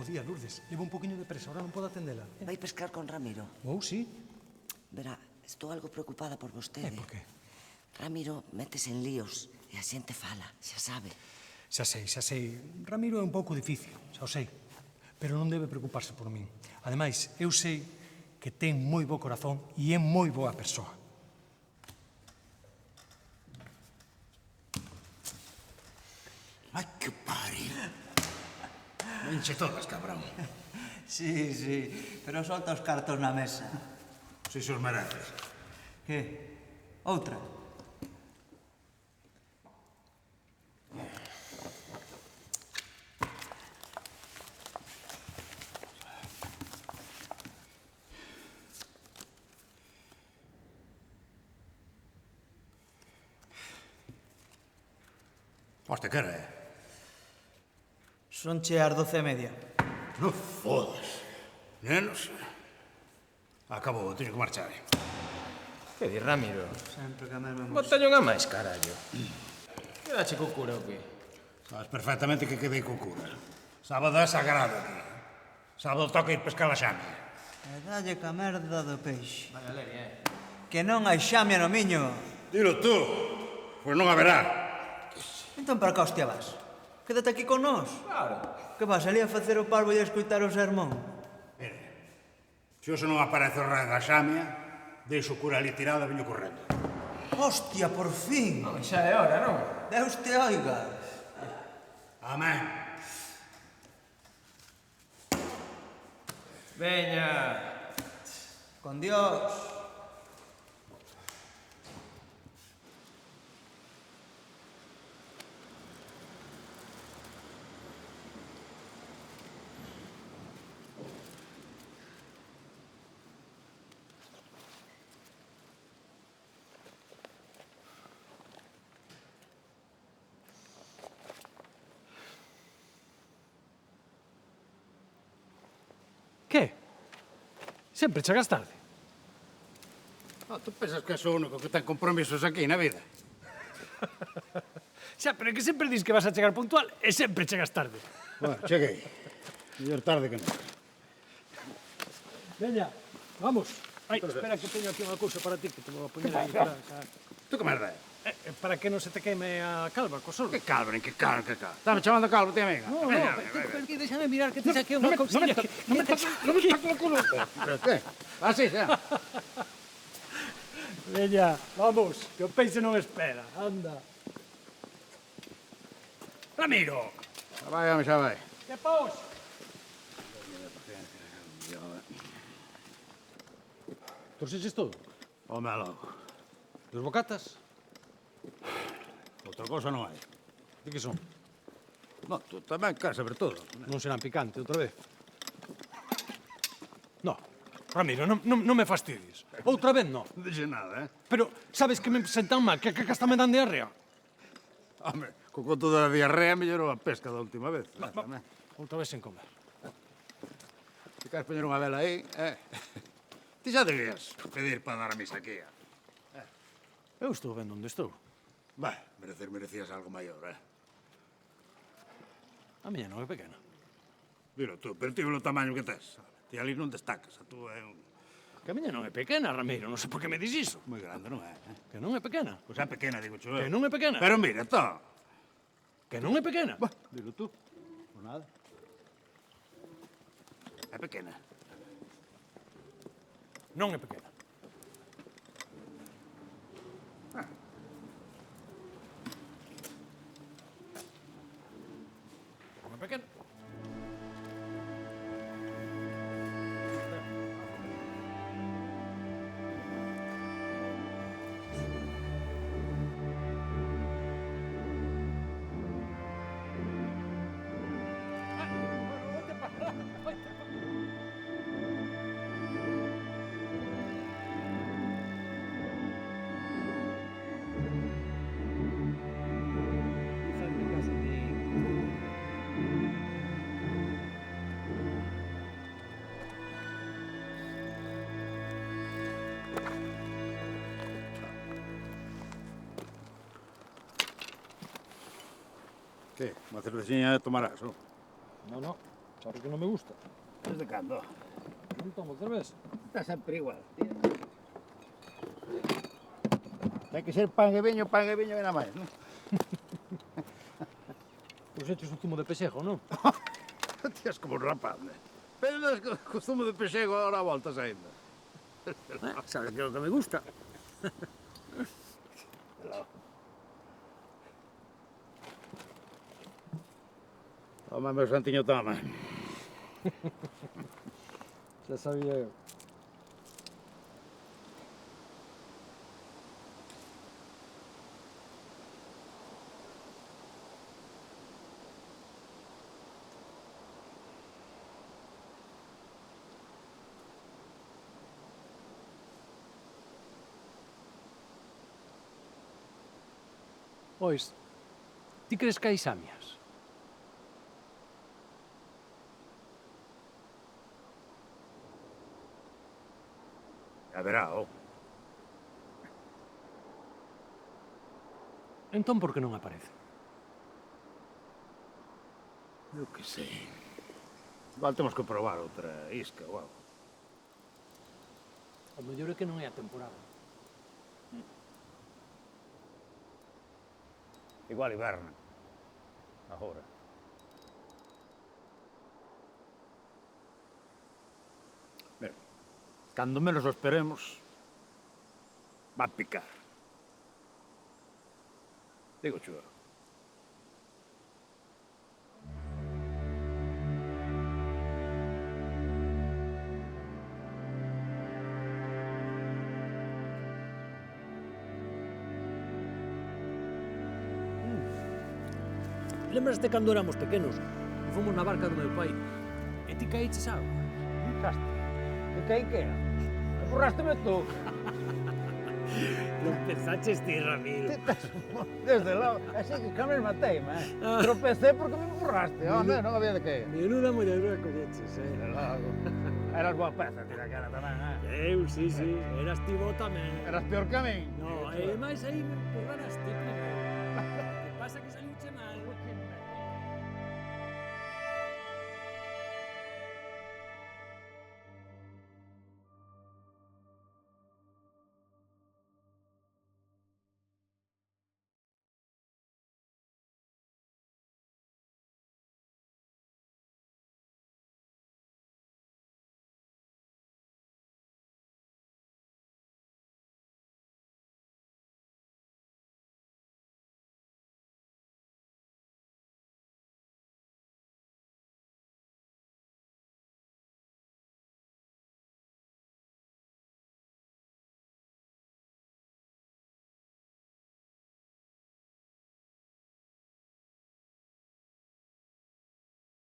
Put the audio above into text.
Buenos días, Lourdes. Llevo un poquinho de presa, ahora non podo atendela. Vai pescar con Ramiro. Sí? Verá, estou algo preocupada por vostede. Por qué? Ramiro métese en líos e a xente fala, xa sabe. Xa sei. Ramiro é un pouco difícil, xa o sei. Pero non debe preocuparse por min. Ademais, eu sei que ten moi bo corazón e é moi boa persoa. Ai, que pari. Enche todas, cabrón. Sí, pero solta os cartos na mesa. Si se os mereces. Que? Outra? Hostia, que era? Son che as 12:30. Non fodas. Nenos. Acabou, teño que marchar. Que di, Ramiro? Sempre que a mesma Botalle unha máis, carallo. Quedache co cura ou que? Sabes perfectamente que quedei co cura. Sábado é sagrado aquí. Sábado toca ir pescar a xamia. E dalle ca merda do peixe. Vaya leria, Que non hai xamia no miño. Dilo tú. Pois non haberá. Entón para que hostia vas? Quédate aquí con nós. Claro. Que vas ali a facer o parvo e a escoitar o sermón? Se hoxe non aparece o rei da xamia, deixo o cura ali tirado e veño correndo. Hostia, por fin! Home, xa é hora, non? Deus te oiga. Amén. Veña. Con Dios. Que? Sempre chegas tarde. Oh, tú pensas que és o único que ten compromisos aquí na vida? Xa, pero é que sempre dis que vas a chegar puntual e sempre chegas tarde. Bueno, cheguei. Mellor tarde que non. Veña, vamos. Ai, espera que teño aquí unha cousa para ti que te vou a poñer aí para... Tú que merda é? Para que non se te queime a calva, co sol. Que calvo, nin que calvo, que calvo. Estame chamando calvo, tía amiga. No, déxame mirar que te saquei Non unha me cousa. toques o culo. Pero que? Así, xa. Veña, vamos, que o peixe non espera. Anda. Ramiro! Xa vai, home, xa vai. Que pous? Torxeches todo? Home, logo. Dos bocatas? Outra cosa non hai. De que son? Non, tú tamén queres saber todo. Non serán picante outra vez? No, Ramiro, non me fastidies. Outra vez non. Non dixe nada, eh? Pero sabes que me sentan mal, que hasta me dan diarrea. Home, co conto da diarrea mellorou a pesca da última vez. Tamén. Outra vez sen comer. Se queres poñer unha vela aí, Ti xa debías pedir para dar a misa aquí, Eu estou vendo onde estou. Vai, merecías algo maior, A miña non é pequena. Dilo tú, pero ti o tamaño que tes. Ti ali non destacas, a tú é un... Que a miña non é pequena, Ramiro, non sei por que me dis iso. Moi grande, non é? Que non é pequena. Pois é pequena, digo yo. Que non é pequena. Pero mira, tó. Que non é pequena. Bah, dilo tú. Por nada. É pequena. Non é pequena. Non é pequena. Que? Unha cerveciña tomarás, non? No, Sabe que non me gusta. Desde cando? Non tomo cerveza. Está sempre igual, tío. Ten que ser pan e viño e nada máis, non? Pois echas un zumo de pexejo, non? Tías como un rapaz, né? Pero non é costume de pexego ahora a voltas ainda. Sabes que é o que me gusta. Toma, meu santiño, toma. Xa sabía eu. Pois, ti crees que hai samias? Haberá, ó. Entón, por que non aparece? Eu que sei. Igual temos que probar outra isca ou algo. O mellor é que non é a temporada. Igual hiberna. Agora. Mira, cando menos o esperemos, va a picar. Digo yo. Lembraste cando éramos pequenos e fomos na barca do meu pai e ti caíches agua? Caste. E que aí que era? Borrásteme tú. Non pensaches ti, Ramiro? Desde logo. Así que cames matei, Tropecé porque me borraste. Onde? Non había de que. Menuda molladura colleches, Desde logo. Eras boa peza, tira aquela tamén, Eu, sí, eras ti bo tamén. Eras peor que a min. No, e máis aí me empurraras ti primeiro. Que pasa que saliuche mal.